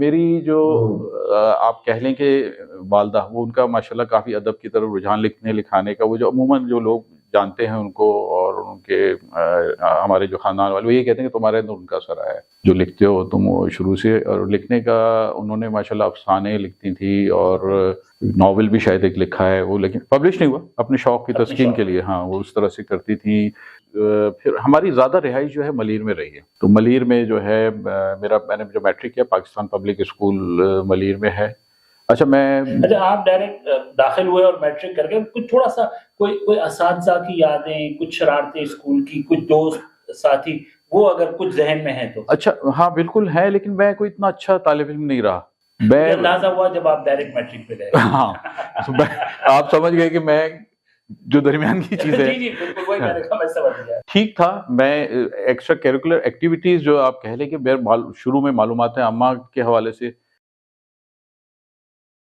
میری جو آپ کہہ لیں کہ والدہ، وہ ان کا ماشاءاللہ کافی ادب کی طرف رجحان لکھنے لکھانے کا، وہ جو عموماً جو لوگ جانتے ہیں ان کو اور ان کے ہمارے جو خاندان والے، وہ یہ کہتے ہیں کہ تمہارے اندر ان کا اثر آیا ہے، جو لکھتے ہو تم شروع سے. اور لکھنے کا انہوں نے ماشاءاللہ افسانے لکھتی تھی اور ناول بھی شاید ایک لکھا ہے وہ، لیکن پبلش نہیں ہوا، اپنے شوق کی تسکین کے لیے. ہاں وہ اس طرح سے کرتی تھی. پھر ہماری زیادہ رہائش جو ہے ملیر میں رہی ہے، تو ملیر میں جو ہے میں نے جو میٹرک کیا پاکستان پبلک اسکول ملیر میں ہے. اچھا آپ ڈائریکٹ داخل ہوئے اور میٹرک کر کے کچھ تھوڑا سا کوئی اساتذہ کی یادیں، کچھ شرارتیں اسکول کی، کچھ دوست ساتھی، وہ اگر کچھ ذہن میں ہے تو؟ اچھا ہاں بالکل ہے، لیکن میں کوئی اتنا اچھا طالب علم نہیں رہا. اندازہ ہوا جب آپ ڈائریکٹ میٹرک پہ گئے. ہاں آپ سمجھ گئے کہ میں جو درمیان کی چیز ہے. جی بالکل وہی میں نے کہا، میں سمجھ گیا. ٹھیک تھا. میں ایکسٹرا کیریکولر ایکٹیویٹیز جو آپ کہہ لیں کہ شروع میں معلومات عامہ کے حوالے سے